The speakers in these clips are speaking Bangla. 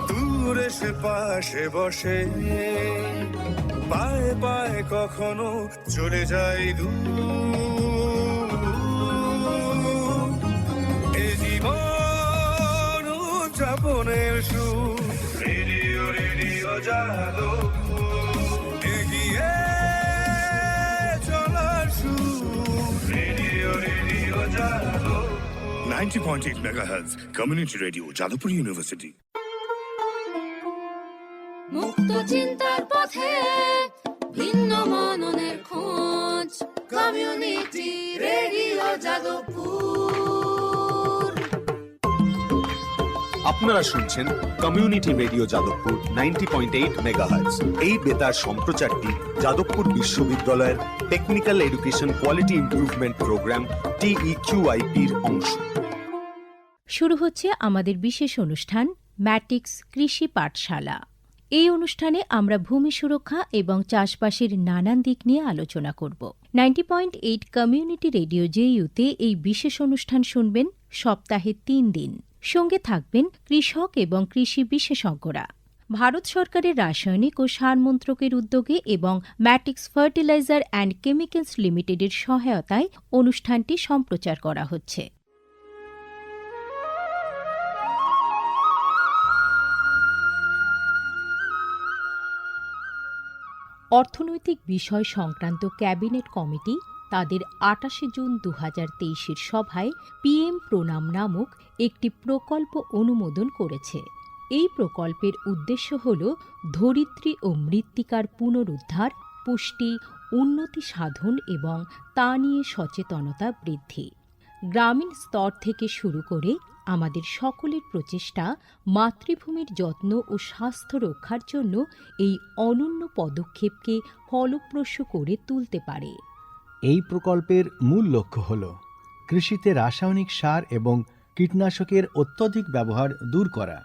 দূরে সে পাশে বসে, পায়ে পায়ে কখনো চলে যায় দূর। এ জীবন উদযাপনের সুর, রেডিও রেডিও যাদবপুর। এগিয়ে চলার সুর, radio radio Jadavpur. 90.8 megahertz community radio, Jadavpur university. মুক্ত চিন্তার পথে ভিন্ন মননের খোঁজ, কমিউনিটি রেডিও যাদবপুর। আপনারা শুনছেন কমিউনিটি রেডিও যাদবপুর 90.8 মেগাহার্টজ। এই বেতার সম্প্রচারটি যাদবপুর বিশ্ববিদ্যালয়ের technical education quality improvement programme TEQIP-র অংশ। শুরু হচ্ছে আমাদের বিশেষ অনুষ্ঠান ম্যাটিক্স কৃষি পাঠশালা। এই অনুষ্ঠানে আমরা ভূমি সুরক্ষা এবং চাষবাসের নানান দিক নিয়ে আলোচনা করব। 90.8 কমিউনিটি রেডিও JU-তে এই বিশেষ অনুষ্ঠান শুনবেন সপ্তাহে 3 দিন। সঙ্গে থাকবেন কৃষক এবং কৃষি বিশেষজ্ঞরা। ভারত সরকারের রাসায়নিক ও সার মন্ত্রকের উদ্যোগে এবং ম্যাটিক্স ফার্টিলাইজার অ্যান্ড কেমিক্যালস লিমিটেডের সহায়তায় অনুষ্ঠানটি সম্প্রচার করা হচ্ছে। অর্থনৈতিক বিষয় সংক্রান্ত ক্যাবিনেট কমিটি তাদের 28 জুন 2023 সভায় PM প্রণাম নামক একটি প্রকল্প অনুমোদন করেছে। এই প্রকল্পের উদ্দেশ্য হল ধরিত্রী ও মৃত্তিকার পুনরুদ্ধার, পুষ্টি, উন্নতি সাধন এবং তা নিয়ে সচেতনতা বৃদ্ধি। গ্রামীণ স্তর থেকে শুরু করে আমাদের সকলের প্রচেষ্টা মাতৃভূমির যত্ন ও স্বাস্থ্য রক্ষার জন্য এই অনন্য পদক্ষেপকে ফলপ্রসূ করে তুলতে পারে। এই প্রকল্পের মূল লক্ষ্য হল কৃষিতে রাসায়নিক সার এবং কীটনাশকের অত্যধিক ব্যবহার দূর করা।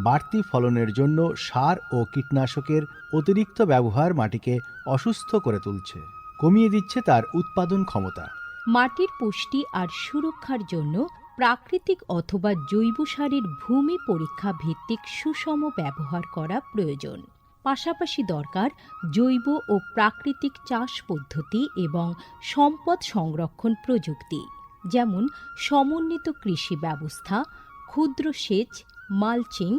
বাড়তি ফলনের জন্য সার ও কীটনাশকের অতিরিক্ত ব্যবহার মাটিকে অসুস্থ করে তুলছে, কমিয়ে দিচ্ছে তার উৎপাদন ক্ষমতা। মাটির পুষ্টি আর সুরক্ষার জন্য প্রাকৃতিক অথবা জৈব সারের ভূমি পরীক্ষা ভিত্তিক সুষম ব্যবহার করা প্রয়োজন। পাশাপাশি দরকার জৈব ও প্রাকৃতিক চাষ পদ্ধতি এবং সম্পদ সংরক্ষণ প্রযুক্তি, যেমন সমন্বিত কৃষি ব্যবস্থা, ক্ষুদ্র সেচ, মালচিং,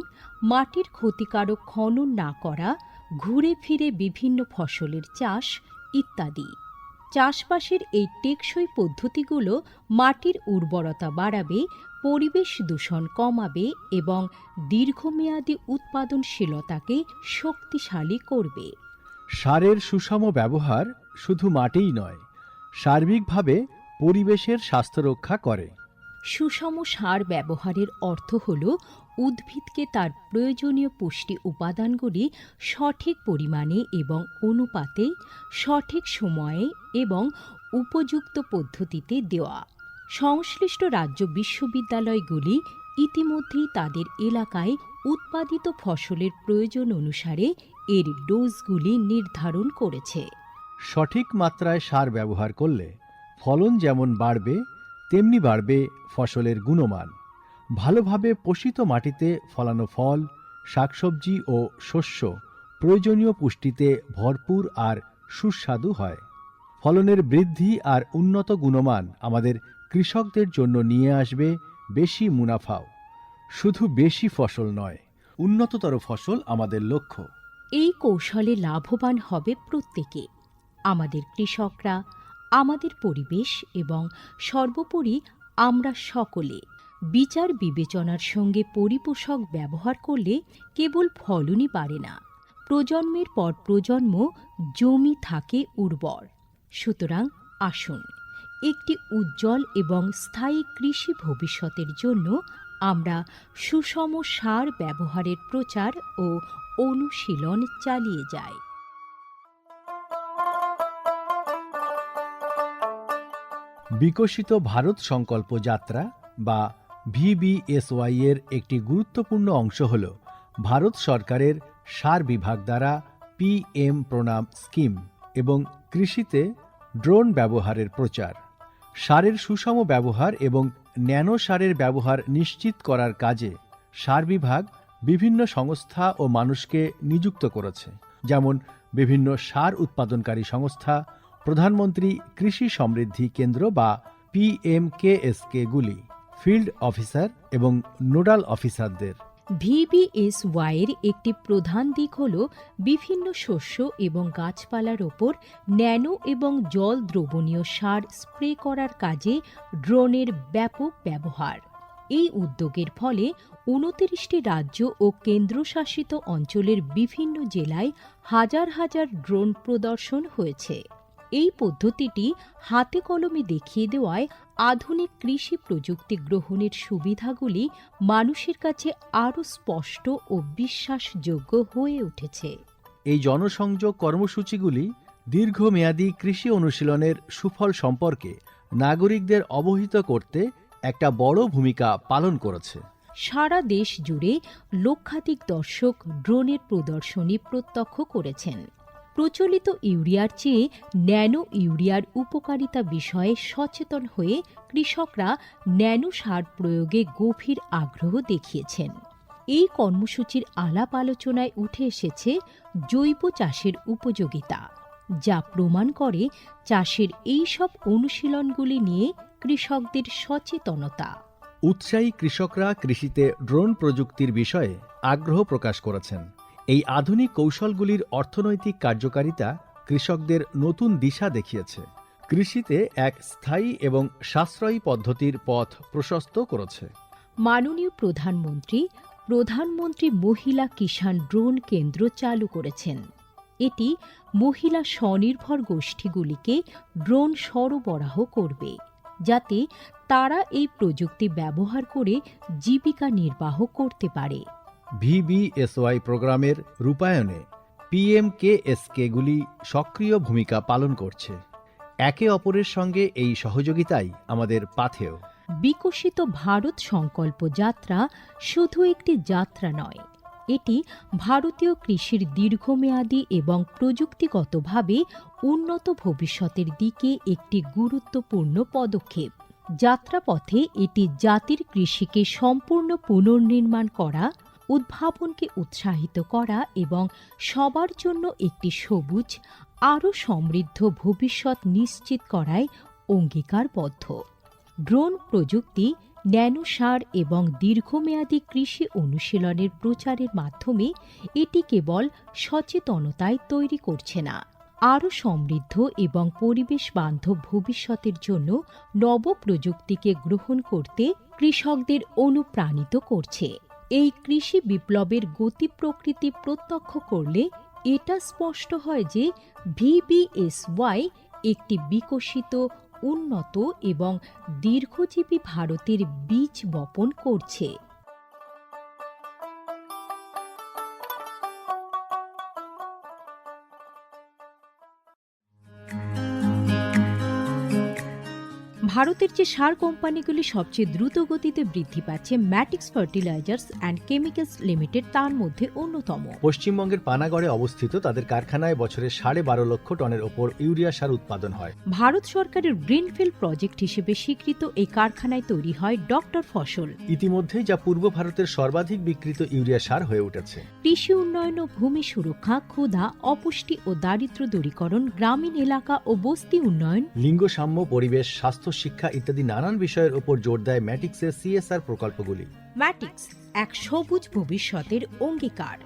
মাটির ক্ষতিকারক খনন না করা, ঘুরে ফিরে বিভিন্ন ফসলের চাষ ইত্যাদি। চাষবাসের এই টেকসই পদ্ধতিগুলো মাটির উর্বরতা বাড়াবে, পরিবেশ দূষণ কমাবে এবং দীর্ঘমেয়াদী উৎপাদনশীলতাকে শক্তিশালী করবে। সারের সুষম ব্যবহার শুধু মাটিই নয়, সার্বিকভাবে পরিবেশের স্বাস্থ্য রক্ষা করে। সুষম সার ব্যবহারের অর্থ হল উদ্ভিদকে তার প্রয়োজনীয় পুষ্টি উপাদানগুলি সঠিক পরিমাণে এবং অনুপাতে, সঠিক সময়ে এবং উপযুক্ত পদ্ধতিতে দেওয়া। সংশ্লিষ্ট রাজ্য বিশ্ববিদ্যালয়গুলি ইতিমধ্যেই তাদের এলাকায় উৎপাদিত ফসলের প্রয়োজন অনুসারে এর ডোজগুলি নির্ধারণ করেছে। সঠিক মাত্রায় সার ব্যবহার করলে ফলন যেমন বাড়বে, তেমনি বাড়বে ফসলের গুণমান। ভালোভাবে পোষিত মাটিতে ফলানো ফল, শাকসবজি ও শস্য প্রয়োজনীয় পুষ্টিতে ভরপুর আর সুস্বাদু হয়। ফলনের বৃদ্ধি আর উন্নত গুণমান আমাদের কৃষকদের জন্য নিয়ে আসবে বেশি মুনাফাও। শুধু বেশি ফসল নয়, উন্নততর ফসল আমাদের লক্ষ্য। এই কৌশলে লাভবান হবে প্রত্যেকে, আমাদের কৃষকরা, আমাদের পরিবেশ এবং সর্বোপরি আমরা সকলে। বিচার বিবেচনার সঙ্গে পরিপোষক ব্যবহার করলে কেবল ফলনই বাড়ে না, প্রজন্মের পর প্রজন্ম জমি থাকে উর্বর। সুতরাং আসুন, একটি উজ্জ্বল এবং স্থায়ী কৃষি ভবিষ্যতের জন্য আমরা সুষম সার ব্যবহারের প্রচার ও অনুশীলন চালিয়ে যাই। বিকশিত ভারত সংকল্প যাত্রা বা VBSY এর একটি গুরুত্বপূর্ণ অংশ হল ভারত সরকারের সার বিভাগ দ্বারা PM প্রণাম স্কিম এবং কৃষিতে ড্রোন ব্যবহারের প্রচার। সারের সুষম ব্যবহার এবং ন্যানো সারের ব্যবহার নিশ্চিত করার কাজে সার বিভাগ বিভিন্ন সংস্থা ও মানুষকে নিযুক্ত করেছে, যেমন বিভিন্ন সার উৎপাদনকারী সংস্থা, প্রধানমন্ত্রী কৃষি সমৃদ্ধি কেন্দ্র বা PMKSK গুলি, ফিল্ড অফিসার এবং নোডাল অফিসারদের। VBSY এর একটি প্রধান দিক হল বিভিন্ন শস্য এবং গাছপালার ওপর ন্যানো এবং জল দ্রবণীয় সার স্প্রে করার কাজে ড্রোনের ব্যাপক ব্যবহার। এই উদ্যোগের ফলে 29টি রাজ্য ও কেন্দ্রশাসিত অঞ্চলের বিভিন্ন জেলায় হাজার হাজার ড্রোন প্রদর্শন হয়েছে। এই পদ্ধতিটি হাতে কলমে দেখিয়ে দেওয়ায় আধুনিক কৃষি প্রযুক্তি গ্রহণের সুবিধাগুলি মানুষের কাছে আরও স্পষ্ট ও বিশ্বাসযোগ্য হয়ে উঠেছে। এই জনসংযোগ কর্মসূচিগুলি দীর্ঘমেয়াদী কৃষি অনুশীলনের সুফল সম্পর্কে নাগরিকদের অবহিত করতে একটা বড় ভূমিকা পালন করেছে। সারা দেশ জুড়ে লক্ষাধিক দর্শক ড্রোনের প্রদর্শনী প্রত্যক্ষ করেছেন। প্রচলিত ইউরিয়ার চেয়ে ন্যানো ইউরিয়ার উপকারিতা বিষয়ে সচেতন হয়ে কৃষকরা ন্যানো সার প্রয়োগে গভীর আগ্রহ দেখিয়েছেন। এই কর্মসূচির আলাপ আলোচনায় উঠে এসেছে জৈব চাষের উপযোগিতা, যা প্রমাণ করে চাষের এই সব অনুশীলনগুলি নিয়ে কৃষকদের সচেতনতা। উৎসাহী কৃষকরা কৃষিতে ড্রোন প্রযুক্তির বিষয়ে আগ্রহ প্রকাশ করেছেন। এই আধুনিক কৌশলগুলির অর্থনৈতিক কার্যকারিতা কৃষকদের নতুন দিশা দেখিয়েছে, কৃষিতে এক স্থায়ী এবং সাশ্রয়ী পদ্ধতির পথ প্রশস্ত করেছে। মাননীয় প্রধানমন্ত্রী মহিলা কিষাণ ড্রোন কেন্দ্র চালু করেছেন। এটি মহিলা স্বনির্ভর গোষ্ঠীগুলিকে ড্রোন সরবরাহ করবে, যাতে তারা এই প্রযুক্তি ব্যবহার করে জীবিকা নির্বাহ করতে পারে। VBSY প্রোগ্রামের রূপায়ণে PMKSK গুলি সক্রিয় ভূমিকা পালন করছে। একে অপরের সঙ্গে এই সহযোগিতাই আমাদের পাথেয়। বিকশিত ভারত সংকল্প যাত্রা শুধু একটি যাত্রা নয়, এটি ভারতীয় কৃষির দীর্ঘমেয়াদী এবং প্রযুক্তিগতভাবে উন্নত ভবিষ্যতের দিকে একটি গুরুত্বপূর্ণ পদক্ষেপ। যাত্রাপথে এটি জাতির কৃষিকে সম্পূর্ণ পুনর্নির্মাণ করা, উদ্ভাবনকে উৎসাহিত করা এবং সবার জন্য একটি সবুজ, আরও সমৃদ্ধ ভবিষ্যৎ নিশ্চিত করায় অঙ্গীকারবদ্ধ। ড্রোন প্রযুক্তি, ন্যানো সার এবং দীর্ঘমেয়াদী কৃষি অনুশীলনের প্রচারের মাধ্যমে এটি কেবল সচেতনতায় তৈরি করছে না, আরও সমৃদ্ধ এবং পরিবেশ বান্ধব ভবিষ্যতের জন্য নব প্রযুক্তিকে গ্রহণ করতে কৃষকদের অনুপ্রাণিত করছে। এই কৃষি বিপ্লবের গতি প্রকৃতি প্রত্যক্ষ করলে এটা স্পষ্ট হয় যে VBSY একটি বিকশিত, উন্নত এবং দীর্ঘজীবী ভারতের বীজ বপন করছে। ভারতের যে সার কোম্পানিগুলি সবচেয়ে দ্রুত গতিতে বৃদ্ধি পাচ্ছে, ম্যাটিক্স ফার্টিলাইজার্স অ্যান্ড কেমিক্যালস লিমিটেড তার মধ্যে অন্যতম। পশ্চিমবঙ্গের পানাগড়ে অবস্থিত তাদের কারখানায় বছরে 12.5 লক্ষ টনের ওপর ইউরিয়া সার উৎপাদন হয়। ভারত সরকারের গ্রিনফিল্ড প্রজেক্ট হিসেবে স্বীকৃত এই কারখানায় তৈরি হয় ডক্টর ফসল। ইতিমধ্যে যা পূর্ব ভারতের সর্বাধিক বিক্রিত ইউরিয়া সার হয়ে উঠেছে। কৃষি উন্নয়ন ও ভূমি সুরক্ষা, ক্ষুধা, অপুষ্টি ও দারিদ্র্য দূরীকরণ, গ্রামীণ এলাকা ও বস্তি উন্নয়ন, লিঙ্গ সাম্য, পরিবেশ, স্বাস্থ্য, শিক্ষা ইত্যাদি নানান বিষয়ের উপর জোর দেয় ম্যাটিক্সের CSR প্রকল্পগুলি। ম্যাটিক্স এক সবুজ ভবিষ্যতের অঙ্গীকার।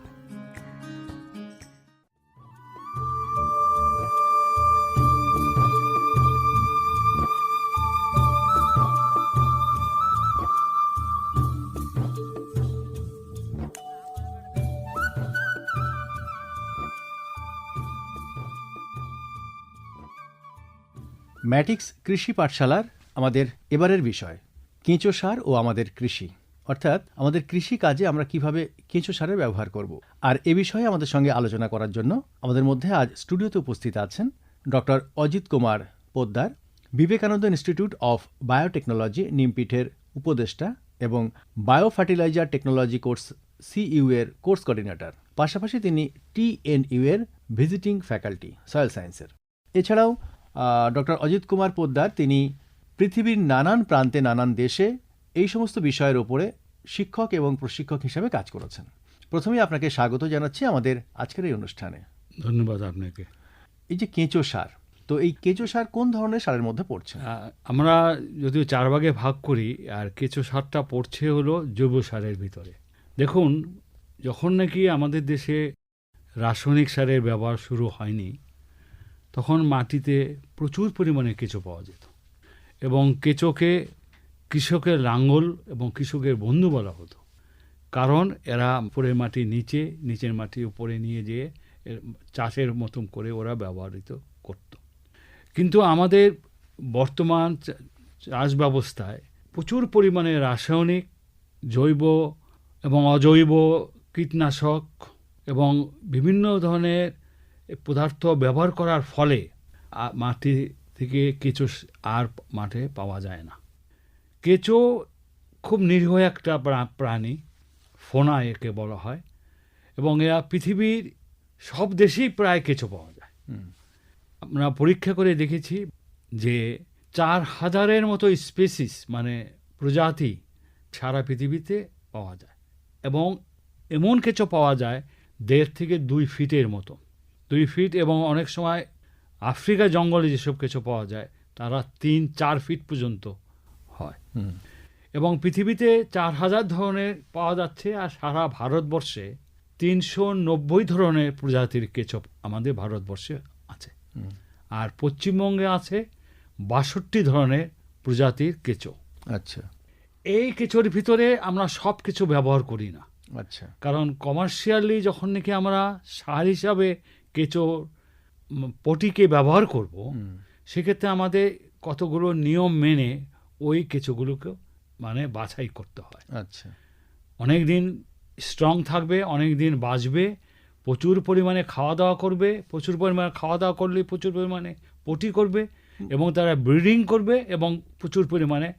ম্যাটিক্স কৃষি পাঠশালার আমাদের এবারের বিষয় কেঁচো সার ও আমাদের কৃষি, অর্থাৎ আমাদের কৃষি কাজে আমরা কিভাবে কেঁচো সারের ব্যবহার করব। আর এ বিষয়ে আমাদের সঙ্গে আলোচনা করার জন্য আমাদের মধ্যে আজ স্টুডিওতে উপস্থিত আছেন doctor Ajit Kumar Poddar, Vivekananda institute of biotechnology নিমপিঠের উপদেষ্টা এবং bio fertiliser technology course CU এর কোর্স কোঅর্ডিনেটর। পাশাপাশি তিনি TNU এর ভিজিটিং ফ্যাকাল্টি সয়েল সায়েন্সের। এছাড়াও ডক্টর অজিত কুমার পোদ্দার তিনি পৃথিবীর নানান প্রান্তে, নানান দেশে এই সমস্ত বিষয়ের উপরে শিক্ষক এবং প্রশিক্ষক হিসেবে কাজ করেছেন। প্রথমেই আপনাকে স্বাগত জানাচ্ছি আমাদের আজকের এই অনুষ্ঠানে। ধন্যবাদ আপনাকে। এই যে কেঁচো সার, তো এই কেঁচো সার কোন ধরনের সারের মধ্যে পড়ছে? আমরা যদিও 4 ভাগে ভাগ করি, আর কেঁচো সারটা পড়ছে হলো জৈব সারের ভিতরে। দেখুন, যখন নাকি আমাদের দেশে রাসায়নিক সারের ব্যবহার শুরু হয়নি, তখন মাটিতে প্রচুর পরিমাণে কেঁচো পাওয়া যেত, এবং কেঁচোকে কৃষকের লাঙ্গল এবং কৃষকের বন্ধু বলা হতো, কারণ এরা উপরের মাটি নিচের মাটি উপরে নিয়ে যেয়ে চাষের মতন করে ওরা ব্যবহৃত করত। কিন্তু আমাদের বর্তমান চাষ ব্যবস্থায় প্রচুর পরিমাণে রাসায়নিক, জৈব এবং অজৈব কীটনাশক এবং বিভিন্ন ধরনের পদার্থ ব্যবহার করার ফলে মাটি থেকে কেঁচো আর মাঠে পাওয়া যায় না। কেঁচো খুব নিরীহ একটা প্রাণী, ফোনা একে বলা হয়, এবং এরা পৃথিবীর সব দেশেই প্রায় কেঁচো পাওয়া যায়। আমরা পরীক্ষা করে দেখেছি যে 4000-এর মতো স্পেসিস মানে প্রজাতি সারা পৃথিবীতে পাওয়া যায়, এবং এমন কেঁচো পাওয়া যায় 1.5 থেকে 2 ফিটের মতো, 2 ফিট, এবং অনেক সময় আফ্রিকা জঙ্গলে যেসব কেঁচো পাওয়া যায় তারা 3-4 ফিট পর্যন্ত হয়। এবং পৃথিবীতে 4000 ধরনের পাওয়া যাচ্ছে, আর সারা ভারতবর্ষে 390 ধরনের প্রজাতির কেঁচো আমাদের ভারতবর্ষে আছে। আর পশ্চিমবঙ্গে আছে 62 ধরনের প্রজাতির কেঁচো। আচ্ছা, এই কেঁচোর ভিতরে আমরা সব কিছু ব্যবহার করি না। আচ্ছা, কারণ কমার্শিয়ালি যখন নাকি আমরা সার হিসাবে কেঁচো পটিকে ব্যবহার করব, সেক্ষেত্রে আমাদের কতগুলো নিয়ম মেনে ওই কেঁচোগুলোকে মানে বাছাই করতে হয়। আচ্ছা, অনেক দিন স্ট্রং থাকবে, অনেক দিন বাঁচবে, প্রচুর পরিমাণে খাওয়া দাওয়া করবে, প্রচুর পরিমাণে খাওয়া দাওয়া করলে প্রচুর পরিমাণে পটি করবে, এবং তারা ব্রিডিং করবে এবং প্রচুর পরিমাণে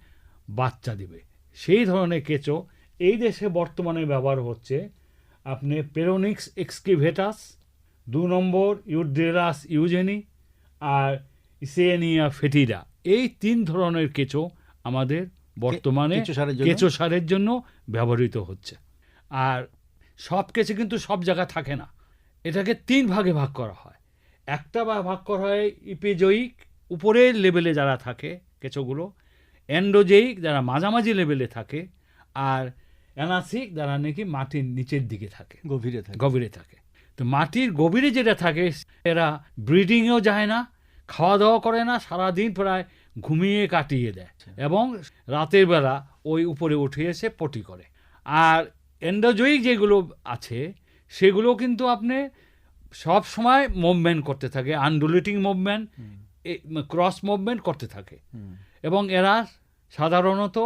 বাচ্চা দিবে। সেই ধরনের কেঁচো এই দেশে বর্তমানে ব্যবহার হচ্ছে। আপনি পেরোনিক্স এক্সকিভেটাস, 2 নম্বর ইউড্রেরাস ইউজেনি, আর ইসেনিয়া ফেটিডা, এই 3 ধরনের কেঁচো আমাদের বর্তমানে কেঁচো সারের জন্য ব্যবহৃত হচ্ছে। আর সব কেঁচো কিন্তু সব জায়গায় থাকে না, এটাকে 3 ভাগে ভাগ করা হয়। একটা ভাগ করা হয় ইপিজয়িক, উপরের লেভেলে যারা থাকে কেঁচোগুলো, এন্ডোজেইক যারা মাঝামাঝি লেভেলে থাকে, আর অ্যানাসিক যারা নাকি মাটির নিচের দিকে থাকে, গভীরে থাকে। তো মাটির গভীরে যেটা থাকে এরা ব্রিডিংয়েও যায় না, খাওয়া দাওয়া করে না, সারাদিন প্রায় ঘুমিয়ে কাটিয়ে দেয়, এবং রাতের বেলা ওই উপরে উঠে এসে পটি করে। আর এন্ডোজয়িক যেগুলো আছে সেগুলো কিন্তু আপনি সব সময় মুভমেন্ট করতে থাকে, আনডুলেটিং মুভমেন্ট, ক্রস মুভমেন্ট করতে থাকে, এবং এরা সাধারণত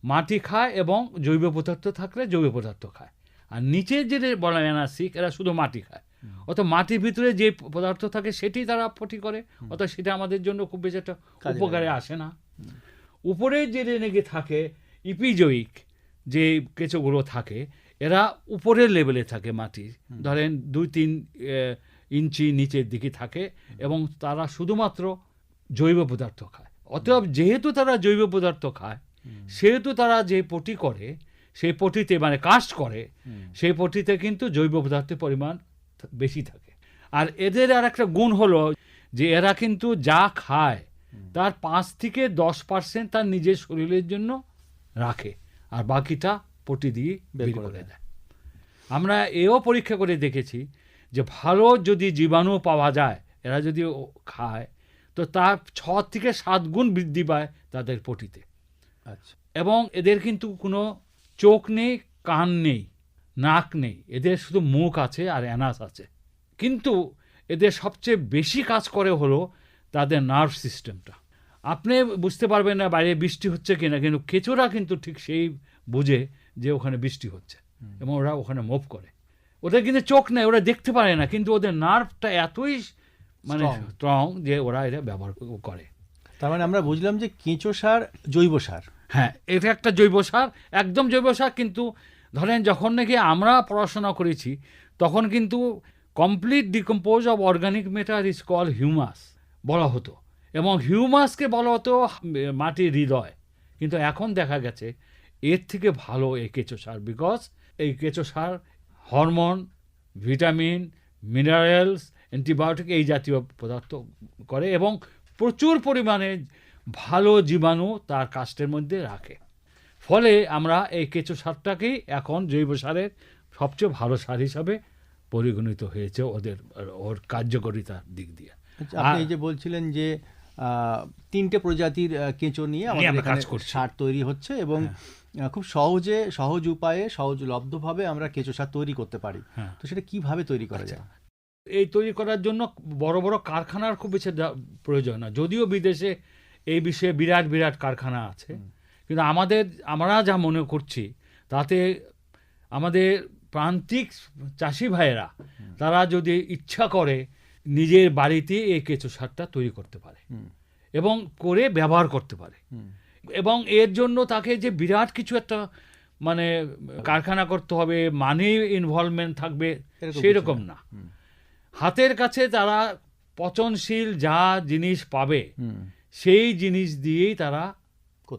মাটি খায় এবং জৈব পদার্থ থাকলে জৈব পদার্থ খায়। আর নিচের যে বলা অ্যানাসিক, এরা শুধু মাটি খায়, অত মাটির ভিতরে যে পদার্থ থাকে সেটি তারা পটি করে, অত সেটা আমাদের জন্য খুব বেশি একটা উপকারে আসে না। উপরে যে নাকি থাকে ইপিজয়িক যে কেঁচোগুলো থাকে, এরা উপরের লেভেলে থাকে, মাটির ধরেন 2-3 ইঞ্চি নিচের দিকে থাকে, এবং তারা শুধুমাত্র জৈব পদার্থ খায়। অতএব যেহেতু তারা জৈব পদার্থ খায়, সেহেতু তারা যে পটি করে সেই পটিতে মানে কাস্ট করে, সেই পটিতে কিন্তু জৈব পদার্থের পরিমাণ বেশি থাকে। আর এদের আর একটা গুণ হলো যে এরা কিন্তু যা খায় তার 5 থেকে 10% তার নিজের শরীরের জন্য রাখে, আর বাকিটা পটি দিয়ে বের করে দেয়। আমরা এও পরীক্ষা করে দেখেছি যে ভালো যদি জীবাণু পাওয়া যায়, এরা যদি খায়, তো তার 6 থেকে 7 গুণ বৃদ্ধি পায় তাদের পটিতে। আচ্ছা, এবং এদের কিন্তু কোনো চোখ নেই, কান নেই, নাক নেই, এদের শুধু মুখ আছে আর অ্যানাস আছে। কিন্তু এদের সবচেয়ে বেশি কাজ করে হলো তাদের নার্ভ সিস্টেমটা। আপনি বুঝতে পারবেন না বাইরে বৃষ্টি হচ্ছে কিনা, কিন্তু কেঁচোরা কিন্তু ঠিক সেই বুঝে যে ওখানে বৃষ্টি হচ্ছে, এবং ওরা ওখানে মুভ করে। ওদের কিন্তু চোখ নেই, ওরা দেখতে পারে না, কিন্তু ওদের নার্ভটা এতই মানে স্ট্রং যে ওরা এটা ব্যবহার করে। তার মানে আমরা বুঝলাম যে কেঁচো সার জৈব সার। হ্যাঁ, এটা একটা জৈব সার, একদম জৈব সার। কিন্তু ধরেন যখন নাকি আমরা পড়াশোনা করেছি তখন কিন্তু complete decompose of organic matter is call humus বলা হতো, এবং হিউমাসকে বলা হতো মাটির হৃদয়। কিন্তু এখন দেখা গেছে এর থেকে ভালো এই কেঁচো সার, বিকজ এই কেঁচো সার হরমোন, ভিটামিন, মিনারেলস, অ্যান্টিবায়োটিক এই জাতীয় পদার্থ করে এবং প্রচুর পরিমাণে ভালো জীবাণু তার কাষ্ঠের মধ্যে রাখে। ফলে আমরা এই কেঁচো সারটাকেই এখন জৈব সারের সবচেয়ে ভালো সার হিসাবে পরিগণিত হয়েছে ওর কার্যকারিতার দিক দিয়ে। আচ্ছা, আপনি এই যে বলছিলেন যে 3টে প্রজাতির কেঁচো নিয়ে আমাদের আমরা কাজ এখানে করছি। সার তৈরি হচ্ছে এবং খুব সহজ উপায়ে সহজলভ্যভাবে আমরা কেঁচো সার তৈরি করতে পারি। হ্যাঁ। তো সেটা কিভাবে তৈরি করা যায়? এই তৈরি করার জন্য বড় বড় কারখানার খুব বেশি প্রয়োজন না, যদিও বিদেশে এই বিষয়ে বিরাট বিরাট কারখানা আছে, কিন্তু আমরা যা মনে করছি তাতে আমাদের প্রান্তিক চাষি ভাইয়েরা তারা যদি ইচ্ছা করে নিজের বাড়িতে এই কেঁচো সারটা তৈরি করতে পারে এবং করে ব্যবহার করতে পারে। এবং এর জন্য তাকে যে বিরাট কিছু একটা মানে কারখানা করতে হবে, মানি ইনভলভমেন্ট থাকবে, সেই রকম না। হাতের কাছে তারা পচনশীল যা জিনিস পাবে সেই জিনিস দিয়েই তারা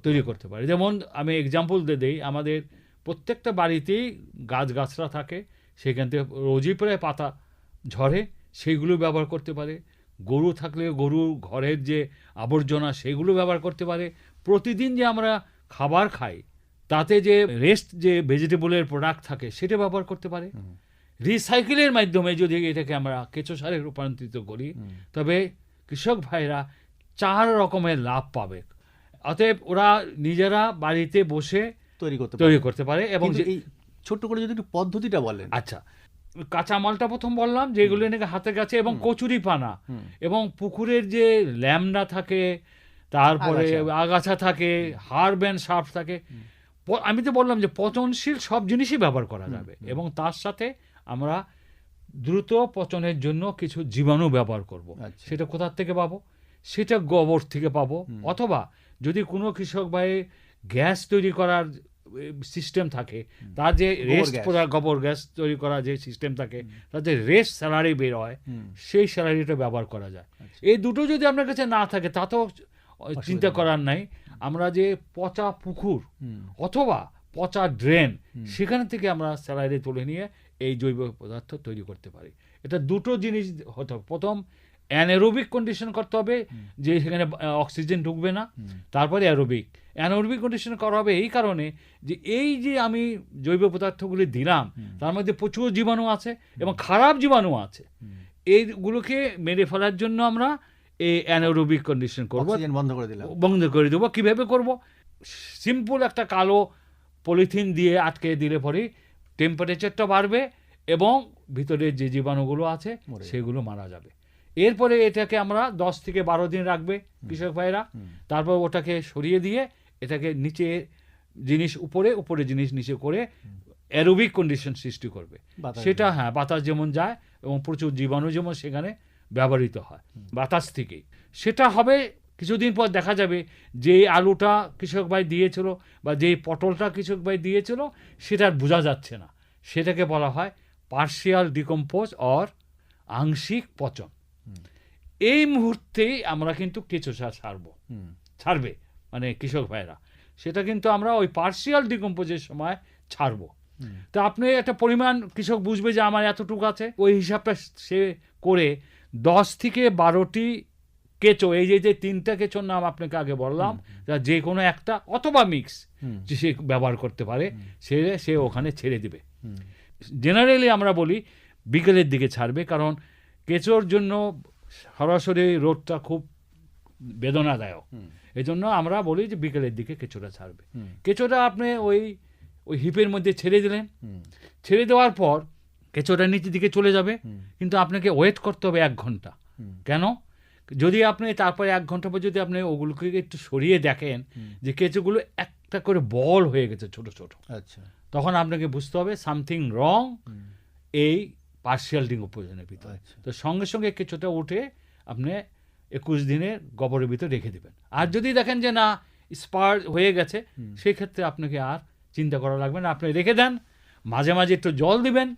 তৈরি করতে পারে। যেমন আমি এক্সাম্পল দিয়ে দিই, আমাদের প্রত্যেকটা বাড়িতেই গাছগাছরা থাকে, সেখান থেকে রোজই প্রায় পাতা ঝরে, সেইগুলো ব্যবহার করতে পারে। গরু থাকলে গরুর ঘরের যে আবর্জনা সেগুলো ব্যবহার করতে পারে। প্রতিদিন যে আমরা খাবার খাই তাতে যে রেস্ট যে ভেজিটেবলের প্রোডাক্ট থাকে সেটা ব্যবহার করতে পারে। রিসাইকেলের মাধ্যমে যদি এটাকে আমরা কেঁচো সারে রূপান্তরিত করি তবে কৃষক ভাইরা 4 রকমের লাভ পাবে। অতএব ওরা নিজেরা বাড়িতে বসে তৈরি করতে পারে। এবং এই ছোট্ট করে যদি একটু পদ্ধতিটা বলেন। আচ্ছা, কাঁচামালটা প্রথম বললাম যেগুলো নাকি হাতের কাছে, এবং কচুরি পানা এবং পুকুরের যে ল্যামডা থাকে, তারপরে আগাছা থাকে, হার্ব অ্যান্ড শার্প থাকে। আমি তো বললাম যে পচনশীল সব জিনিসই ব্যবহার করা যাবে এবং তার সাথে আমরা দ্রুত পচনের জন্য কিছু জীবাণু ব্যবহার করব। সেটা কোথার থেকে পাবো? সেটা গোবর থেকে পাবো, অথবা যদি কোনো কৃষক ভাই গ্যাস তৈরি করার সিস্টেম থাকে, তার যে রেস্ট গোবর গ্যাস তৈরি করার যে সিস্টেম থাকে, তার যে রেস্ট স্যালারি বের হয়, সেই স্যালারিটা ব্যবহার করা যায়। এই দুটো যদি আপনার কাছে না থাকে তাতেও চিন্তা করার নাই। আমরা যে পচা পুকুর অথবা পচা ড্রেন, সেখান থেকে আমরা স্যালারি তুলে নিয়ে এই জৈব পদার্থ তৈরি করতে পারি। এটা দুটো জিনিস হতে হবে। প্রথম অ্যানারোবিক কন্ডিশন করতে হবে, যে সেখানে অক্সিজেন ঢুকবে না। তারপরে অ্যানারোবিক কন্ডিশন করা হবে এই কারণে যে এই যে আমি জৈব পদার্থগুলি দিলাম তার মধ্যে প্রচুর জীবাণু আছে এবং খারাপ জীবাণু আছে। এইগুলোকে মেরে ফেলার জন্য আমরা এই অ্যানারোবিক কন্ডিশন করবো, বন্ধ করে দেবো। কীভাবে করব? সিম্পল একটা কালো পলিথিন দিয়ে আটকে দিলে পরে টেম্পারেচারটা বাড়বে এবং ভিতরে যে জীবাণুগুলো আছে সেগুলো মারা যাবে। এরপরে এটাকে আমরা 10 থেকে 12 দিন রাখবে কৃষক ভাইরা। তারপর ওটাকে সরিয়ে দিয়ে এটাকে নিচে জিনিস উপরে জিনিস নিচে করে অ্যারোবিক কন্ডিশন সৃষ্টি করবে। সেটা বাতাস যেমন যায় এবং প্রচুর জীবাণু যেমন সেখানে ব্যবহৃত হয় বাতাস থেকেই। সেটা হবে কিছুদিন পর দেখা যাবে যে আলুটা কৃষক ভাই দিয়েছিল বা যেই পটলটা কৃষক ভাই দিয়েছিল সেটা আর বোঝা যাচ্ছে না। সেটাকে বলা হয় পার্শিয়াল ডিকম্পোজ অর আংশিক পচন। এই মুহূর্তেই আমরা কিন্তু কেঁচো সার ছাড়বে মানে কৃষক ভাইরা, সেটা কিন্তু আমরা ওই পার্শিয়াল ডিকম্পোজের সময় ছাড়বো। তো আপনি একটা পরিমাণ কৃষক বুঝবে যে আমার এতটুকু আছে, ওই হিসাবটা সে করে 10 থেকে 12টি কেঁচো, এই যে 3টা কেঁচোর নাম আপনাকে আগে বললাম, যে কোনো একটা অথবা মিক্স সে ব্যবহার করতে পারে, সে ওখানে ছেড়ে দিবে। জেনারেলি আমরা বলি বিকেলের দিকে ছাড়বে, কারণ কেঁচোর জন্য সরাসরি রোদটা খুব বেদনাদায়ক। এই জন্য আমরা বলি যে বিকেলের দিকে কেঁচোটা ছাড়বে। কেঁচোটা আপনি ওই হিপের মধ্যে ছেড়ে দিলেন, ছেড়ে দেওয়ার পর কেঁচোটা নিচের দিকে চলে যাবে, কিন্তু আপনাকে ওয়েট করতে হবে 1 ঘন্টা। কেন? যদি আপনি তারপরে 1 ঘন্টা পর যদি আপনি ওগুলোকে একটু সরিয়ে দেখেন যে কেঁচোগুলো একটা করে বল হয়ে গেছে ছোট ছোট, আচ্ছা, তখন আপনাকে বুঝতে হবে সামথিং রং এই পার্শিয়াল ডিকম্পোজিশনের ভিতরে। তো সঙ্গে সঙ্গে কেঁচোটা উঠে আপনি 21 দিনের গোবরের ভিতরে রেখে দেবেন। আর যদি দেখেন যে না স্পার হয়ে গেছে, সেই ক্ষেত্রে আপনাকে আর চিন্তা করা লাগবে না, আপনি রেখে দেন। মাঝে মাঝে একটু জল দিবেন,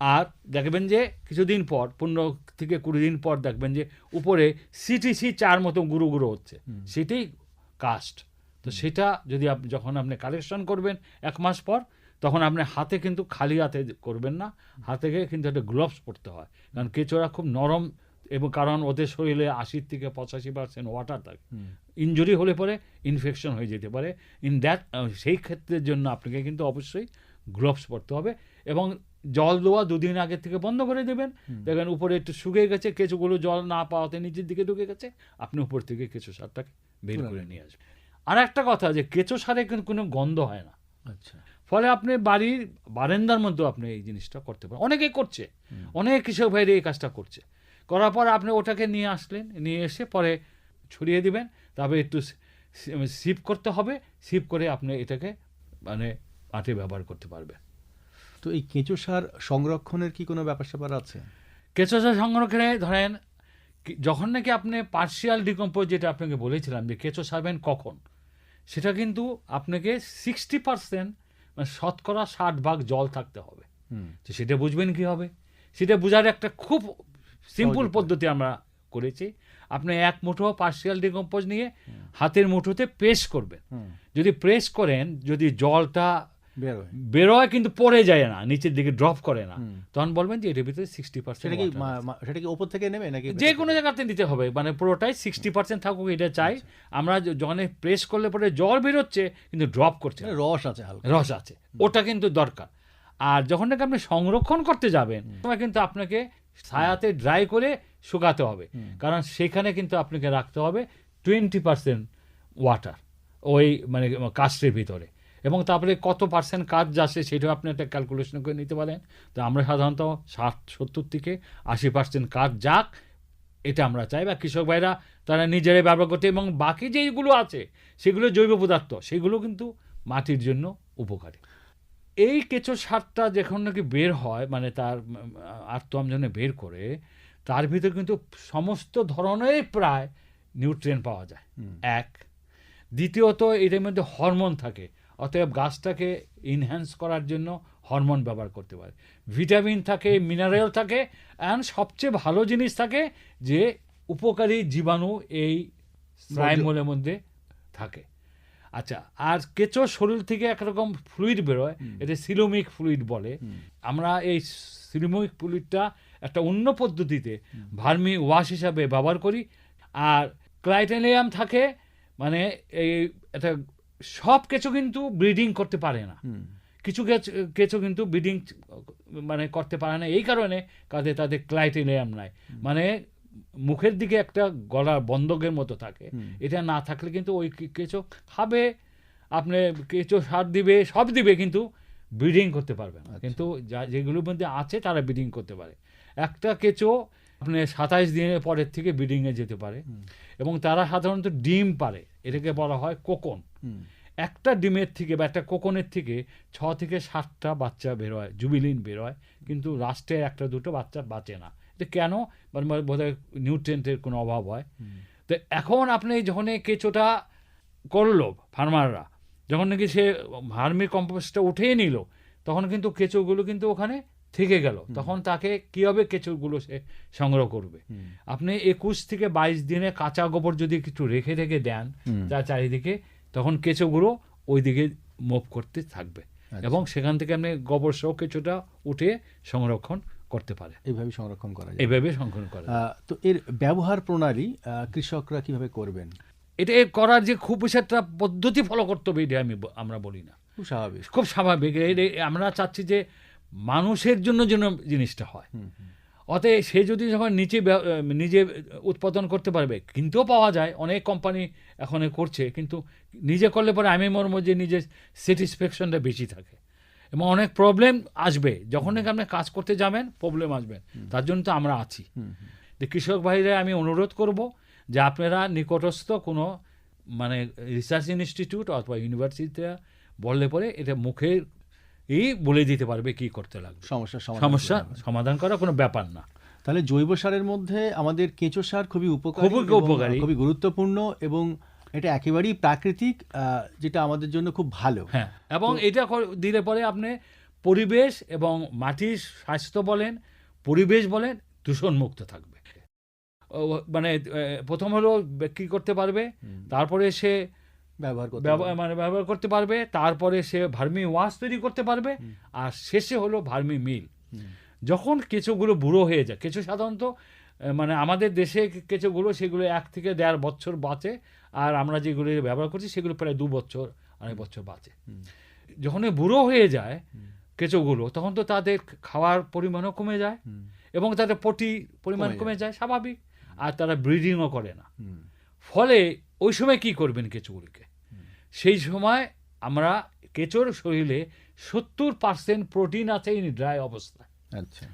আর দেখবেন যে কিছুদিন পর 15 থেকে 20 দিন পর দেখবেন যে উপরে CTC 4 মতো গুঁড়ো গুঁড়ো হচ্ছে, সেটাই কাস্ট তো সেটা যদি যখন আপনি কালেকশন করবেন 1 মাস পর, তখন আপনি হাতে কিন্তু খালি হাতে করবেন না, হাতে কিন্তু একটা গ্লোভস পরতে হয়, কারণ কেঁচোরা খুব নরম, এবং কারণ ওদের শরীরে 80 থেকে 85% ওয়াটার থাকে, ইনজুরি হলে পরে ইনফেকশন হয়ে যেতে পারে। সেই ক্ষেত্রের জন্য আপনাকে কিন্তু অবশ্যই গ্লোভস পরতে হবে, এবং জল দেওয়া 2 দিন আগে থেকে বন্ধ করে দেবেন। দেখবেন উপরে একটু শুকিয়ে গেছে, কেঁচোগুলো জল না পাওয়াতে নিচের দিকে ঢুকে গেছে, আপনি উপর থেকে কেঁচো সারটাকে বের করে নিয়ে আসবেন। আর একটা কথা, যে কেঁচো সারে কিন্তু কোনো গন্ধ হয় না, আচ্ছা, ফলে আপনি বাড়ির বারান্দার মধ্যে আপনি এই জিনিসটা করতে পারেন। অনেকেই করছে, অনেক কৃষক ভাইরা এই কাজটা করছে। করার পর আপনি ওটাকে নিয়ে আসলেন, নিয়ে এসে পরে ছড়িয়ে দিবেন, তারপরে একটু সিপ করতে হবে, সিপ করে আপনি এটাকে মানে মাঠে ব্যবহার করতে পারবেন। তো এই কেঁচো সার সংরক্ষণের কি কোনো ব্যাপার স্যাপার আছে? কেঁচো সার সংরক্ষণে ধরেন যখন নাকি আপনি পার্শিয়াল ডিকম্পোজ, যেটা আপনাকে বলেছিলাম যে কেঁচো সারবেন কখন, সেটা কিন্তু আপনাকে 60% মানে শতকরা 60% জল থাকতে হবে। তো সেটা বুঝবেন কি হবে, সেটা বোঝার একটা খুব সিম্পল পদ্ধতি আমরা করেছি। আপনি 1 মুঠো পার্শিয়াল ডিকম্পোজ নিয়ে হাতের মুঠোতে প্রেস করবেন। যদি প্রেস করেন, যদি জলটা বেরোয় কিন্তু পড়ে যায় না, নিচের দিকে ড্রপ করে না, তখন বলবেন যে এটার ভিতরে 60%। সেটা কি ওপর থেকে নেবে নাকি যে কোনো জায়গাতে নিতে হবে, মানে পুরোটাই 60% থাকুক এটা চাই আমরা। যখন প্রেস করলে পরে জল বেরোচ্ছে কিন্তু ড্রপ করছে, রস আছে, হালকা রস আছে, ওটা কিন্তু দরকার। আর যখন নাকি আপনি সংরক্ষণ করতে যাবেন, তখন কিন্তু আপনাকে ছায়াতে ড্রাই করে শুকাতে হবে, কারণ সেখানে কিন্তু আপনাকে রাখতে হবে 20% ওয়াটার ওই মানে কাস্টের ভিতরে, এবং তারপরে কত পার্সেন্ট কাজ যাচ্ছে সেটাও আপনি একটা ক্যালকুলেশন করে নিতে পারেন। তো আমরা সাধারণত 60-70 থেকে 80% কাজ যাক, এটা আমরা চাই। বা কৃষক ভাইরা তারা নিজেরাই ব্যবহার করতে, এবং বাকি যেগুলো আছে সেগুলো জৈব পদার্থ, সেগুলো কিন্তু মাটির জন্য উপকারী। এই কেঁচো সারটা যখন নাকি বের হয়, মানে তার আত্মআমজনে বের করে, তার ভিতরে কিন্তু সমস্ত ধরনের প্রায় নিউট্রিয়েন্ট পাওয়া যায়। এক, দ্বিতীয়ত এটার মধ্যে হরমোন থাকে, অতএব গাছটাকে ইনহ্যান্স করার জন্য হরমোন ব্যবহার করতে পারে। ভিটামিন থাকে, মিনারেল থাকে, অ্যান্ড সবচেয়ে ভালো জিনিস থাকে যে উপকারী জীবাণু এই স্লাইমগুলোর মধ্যে থাকে। আচ্ছা, আর কেঁচো শরীর থেকে একরকম ফ্লুইড বেরোয়, এটা সিলোমিক ফ্লুইড বলে। আমরা এই সিলোমিক ফ্লুইডটা একটা অন্য পদ্ধতিতে ভার্মি ওয়াশ হিসাবে ব্যবহার করি। আর ক্লাইটেলিয়াম থাকে, মানে এই এটা সব কেঁচো কিন্তু ব্রিডিং করতে পারে না, কিছু কেঁচো কিন্তু ব্রিডিং মানে করতে পারে না, এই কারণে তাদের ক্লাইটেলিয়াম নাই, মানে মুখের দিকে একটা গলার বন্ধকের মতো থাকে। এটা না থাকলে কিন্তু ওই কেঁচো খাবে, আপনি কেঁচো সার দিবে, সব দিবে, কিন্তু ব্রিডিং করতে পারবে না। কিন্তু যেগুলোর মধ্যে আছে তারা ব্রিডিং করতে পারে। একটা কেঁচো আপনি 27 দিনের পরের থেকে ব্রিডিংয়ে যেতে পারে, এবং তারা সাধারণত ডিম পারে, এটাকে বলা হয় কোকন। একটা ডিমের থেকে বা একটা কোকনের থেকে 6 থেকে 7টা বাচ্চা বেরোয়, জুবিলিন বেরোয়, কিন্তু লাস্টে 1-2 বাচ্চা বাঁচে না। এটা কেন? বোধহয় নিউট্রিয়েন্টের কোনো অভাব হয়। তো এখন আপনি যখন এই কেঁচোটা করলো ফার্মাররা, যখন নাকি সে ভার্মি কম্পোস্টটা উঠিয়ে নিল, তখন কিন্তু কেঁচোগুলো কিন্তু ওখানে থেকে গেল। তখন তাকে কীভাবে কেঁচোগুলো সে সংগ্রহ করবে? আপনি 21 থেকে 22 দিনে কাঁচা গোবর যদি কিছু রেখে রেখে দেন তার চারিদিকে, তখন কেঁচোগুলো ওই দিকে মুভ করতে থাকবে, এবং সেখান থেকে আপনি গোবর সহ কেঁচোটা উঠে সংরক্ষণ করতে পারে। এইভাবে সংরক্ষণ করা যায়, এইভাবে সংরক্ষণ করা। তো এর ব্যবহার প্রণালী কৃষকরা কিভাবে করবেন? এটা করার যে খুব বেশি একটা পদ্ধতি ফলো করতে হবে এটা আমরা বলি না, খুব স্বাভাবিক, খুব স্বাভাবিক। আমরা চাচ্ছি যে মানুষের জন্য যেন জিনিসটা হয়। অতএব সে যদি যখন নিজে উৎপাদন করতে পারবে, কিনতেও পাওয়া যায়, অনেক কোম্পানি এখন করছে, কিন্তু নিজে করলে পরে আমি মনে যে নিজের স্যাটিসফ্যাকশনটা বেশি থাকে, এবং অনেক প্রবলেম আসবে যখন নাকি আপনি কাজ করতে যাবেন, প্রবলেম আসবে। তার জন্য তো আমরা আছি। যে কৃষক ভাইরা আমি অনুরোধ করব যে আপনারা নিকটস্থ কোনো মানে রিসার্চ ইনস্টিটিউট অথবা ইউনিভার্সিটিতে বললে পরে এটা মুখে বলে দিতে পারবে কি করতে লাগবে, সমস্যা সমাধান করা কোনো ব্যাপার না। তাহলে জৈব সারের মধ্যে আমাদের কেঁচো সার খুবই উপকারী, খুবই গুরুত্বপূর্ণ, এবং এটা একেবারেই প্রাকৃতিক, যেটা আমাদের জন্য খুব ভালো। হ্যাঁ, এবং এটা দিলে পরে আপনি পরিবেশ এবং মাটির স্বাস্থ্য বলেন, পরিবেশ বলেন, দূষণমুক্ত থাকবে। মানে প্রথম হলো বিক্রি করতে পারবে, তারপরে সে ব্যবহার করতে পারবে, তারপরে সে ভার্মি ওয়াশ তৈরি করতে পারবে, আর শেষে হলো ভার্মি মিল। যখন কেঁচোগুলো বুড়ো হয়ে যায়, কেঁচো সাধারণত মানে আমাদের দেশে কেঁচোগুলো সেগুলো 1 থেকে 1.5 বছর বাঁচে, আর আমরা যেগুলো ব্যবহার করছি সেগুলো প্রায় 2 বছর 2.5 বছর বাঁচে। যখন বুড়ো হয়ে যায় কেঁচোগুলো, তখন তো তাদের খাওয়ার পরিমাণও কমে যায় এবং তাদের পরিমাণ কমে যায় স্বাভাবিক, আর তারা ব্রিডিংও করে না। ফলে ওই সময় কি করবেন কেঁচোগুলিকে? সেই সময় আমরা কেঁচোর শরীরে 70% প্রোটিন আছে ইন ড্রাই অবস্থায়। আচ্ছা,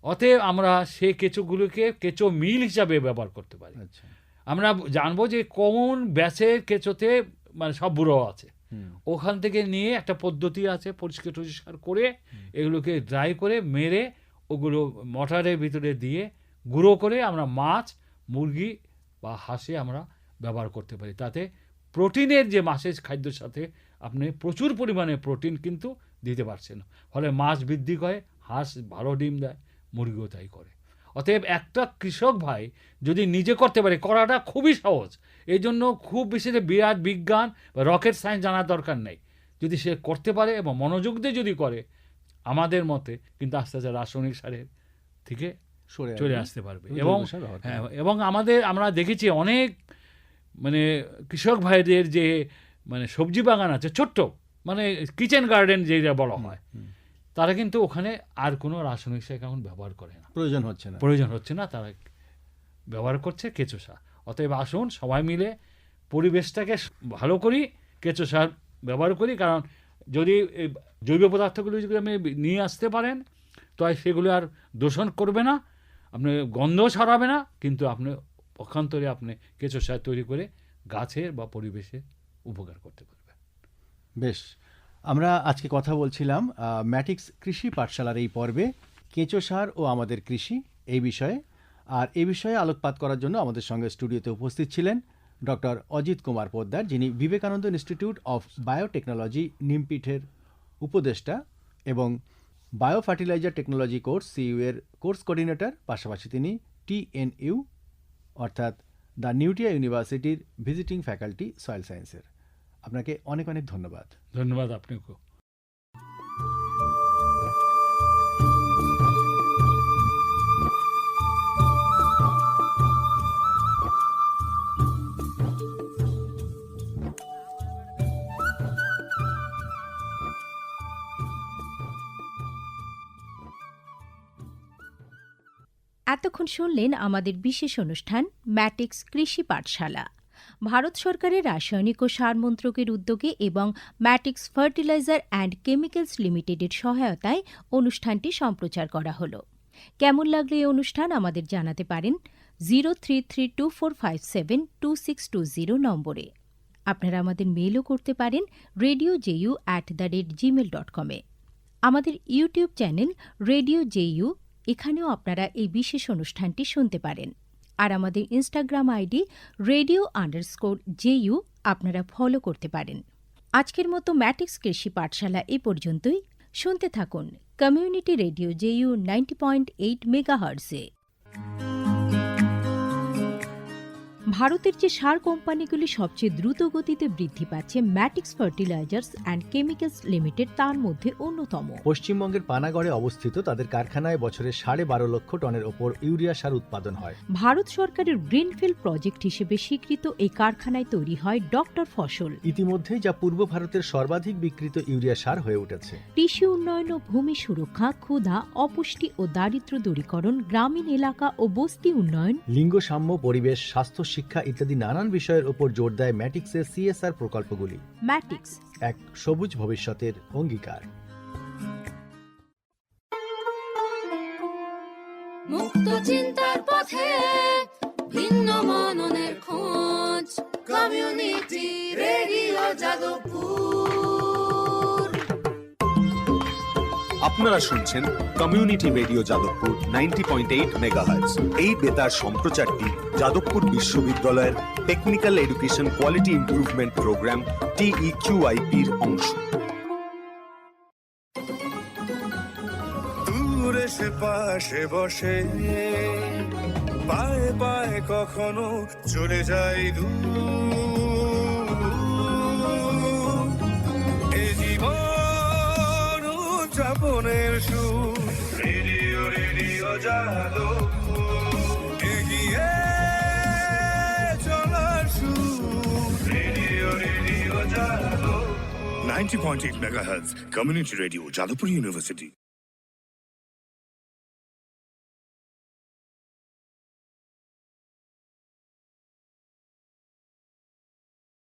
অতএব আমরা সেই কেঁচোগুলোকে কেঁচো মিল হিসাবে ব্যবহার করতে পারি। আমরা জানবো যে কোন ব্যাচের কেঁচোতে মানে সব বুড়ো আছে, ওখান থেকে নিয়ে একটা পদ্ধতি আছে, পরিষ্কার করে এগুলোকে ড্রাই করে মেরে ওগুলো মটারের ভিতরে দিয়ে গুঁড়ো করে আমরা মাছ, মুরগি বা হাঁসে আমরা ব্যবহার করতে পারি। তাতে প্রোটিনের যে মাছের খাদ্যের সাথে আপনি প্রচুর পরিমাণে প্রোটিন কিন্তু দিতে পারছেন, ফলে মাছ বৃদ্ধি করে, হাঁস ভালো ডিম দেয়, মুরগিও তাই করে। অতএব একটা কৃষক ভাই যদি নিজে করতে পারে, করাটা খুবই সহজ, এই জন্য খুব বেশি বিরাট বিজ্ঞান বা রকেট সায়েন্স জানার দরকার নেই। যদি সে করতে পারে এবং মনোযোগ দিয়ে যদি করে, আমাদের মতে কিন্তু আস্তে আস্তে রাসায়নিক সারের থেকে চলে আসতে পারবে। এবং আমরা দেখেছি অনেক মানে কৃষক ভাইদের যে মানে সবজি বাগান আছে ছোট্ট, মানে কিচেন গার্ডেন যেটা বলা হয়, তারা কিন্তু ওখানে আর কোনো রাসায়নিক সার এখন ব্যবহার করে না, প্রয়োজন হচ্ছে না, তারা ব্যবহার করছে কেঁচো সার। অতএব আসুন সবাই মিলে পরিবেশটাকে ভালো করি, কেঁচো সার ব্যবহার করি। কারণ যদি জৈব পদার্থগুলো যদি আপনি নিয়ে আসতে পারেন, তো সেগুলো আর দূষণ করবে না, আপনি গন্ধ ছড়াবে না, কিন্তু আপনি পক্ষান্তরে আপনি কেঁচো সার তৈরি করে গাছের বা পরিবেশে উপকার করতে পারবেন। বেশ, আমরা আজকে কথা বলছিলাম ম্যাটিক্স কৃষি পাঠশালার এই পর্বে কেঁচো সার ও আমাদের কৃষি এই বিষয়ে। আর এই বিষয়ে আলোকপাত করার জন্য আমাদের সঙ্গে স্টুডিওতে উপস্থিত ছিলেন ডক্টর অজিত কুমার পোদ্দার, যিনি বিবেকানন্দ ইনস্টিটিউট অফ বায়োটেকনোলজি নিমপিঠের উপদেষ্টা এবং bio fertiliser technology course CU এর কোর্স কোঅর্ডিনেটর, পাশাপাশি তিনি TNU অর্থাৎ দ্য নিউটিয়া ইউনিভার্সিটির ভিজিটিং ফ্যাকাল্টি সয়েল সায়েন্সের। আপনাকে অনেক অনেক ধন্যবাদ। ধন্যবাদ আপনাকেও। এতক্ষণ শুনলেন আমাদের বিশেষ অনুষ্ঠান ম্যাটিক্স কৃষি পাঠশালা। ভারত সরকারের রাসায়নিক ও সার মন্ত্রকের উদ্যোগে এবং ম্যাটিক্স ফার্টিলাইজার অ্যান্ড কেমিক্যালস লিমিটেডের সহায়তায় অনুষ্ঠানটি সম্প্রচার করা হলো। কেমন লাগলো এই অনুষ্ঠান আমাদের জানাতে পারেন 0332457260 নম্বরে। আপনারা আমাদের মেলও করতে পারেন radio.ju@gmail.com এ। আমাদের ইউটিউব চ্যানেল রেডিও JU, এখানেও আপনারা এই বিশেষ অনুষ্ঠানটি শুনতে পারেন। আর আমাদের ইনস্টাগ্রাম আইডি radio_JU আপনারা ফলো করতে পারেন। আজকের মতো ম্যাটিক্স কৃষি পাঠশালা এ পর্যন্তই। শুনতে থাকুন কমিউনিটি রেডিও JU 90.8 মেগাহার্টজে। ভারতের যে সার কোম্পানিগুলি সবচেয়ে দ্রুত গতিতে বৃদ্ধি পাচ্ছে ম্যাটিক্স ফার্টিলাইজার্স অ্যান্ড কেমিক্যালস লিমিটেড তার মধ্যে অন্যতম। পশ্চিমবঙ্গের পানাগড়ে অবস্থিত তাদের কারখানায় বছরে 12.5 লক্ষ টনের ওপর ইউরিয়া সার উৎপাদন হয়। ভারত সরকারের গ্রিনফিল্ড প্রজেক্ট হিসেবে স্বীকৃত এই কারখানায় তৈরি হয় ডক্টর ফসল। ইতিমধ্যেই যা পূর্ব ভারতের সর্বাধিক বিক্রিত ইউরিয়া সার হয়ে উঠেছে। কৃষি উন্নয়ন ও ভূমি সুরক্ষা, ক্ষুধা, অপুষ্টি ও দারিদ্র্য দূরীকরণ, গ্রামীণ এলাকা ও বস্তি উন্নয়ন, লিঙ্গ সাম্য, পরিবেশ, স্বাস্থ্য, শিক্ষা ইত্যাদি নানান বিষয়ের উপর জোর দেয় ম্যাটিক্সের CSR প্রকল্পগুলি। ম্যাটিক্স এক সবুজ ভবিষ্যতের অঙ্গীকার। মুক্ত চিন্তার পথে ভিন্ন মননের খোঁজ, কমিউনিটি রেডিও যাদবপুর। আপনারা শুনছেন কমিউনিটি রেডিও যাদবপুর 90.8 মেগাহার্টজ। এই বেতার সম্প্রচারটি যাদবপুর বিশ্ববিদ্যালয়ের technical education quality improvement programme TEQIP-র অংশ। দূরে সে পাশে বসে, পায়ে পায়ে কখনো চলে যায় দূর। উদযাপনের সুর রেডিও রেডিও যাদবপুর এগিয়ে চলার সুর radio radio Jadavpur 90.8 MHz Community Radio, Jadavpur University.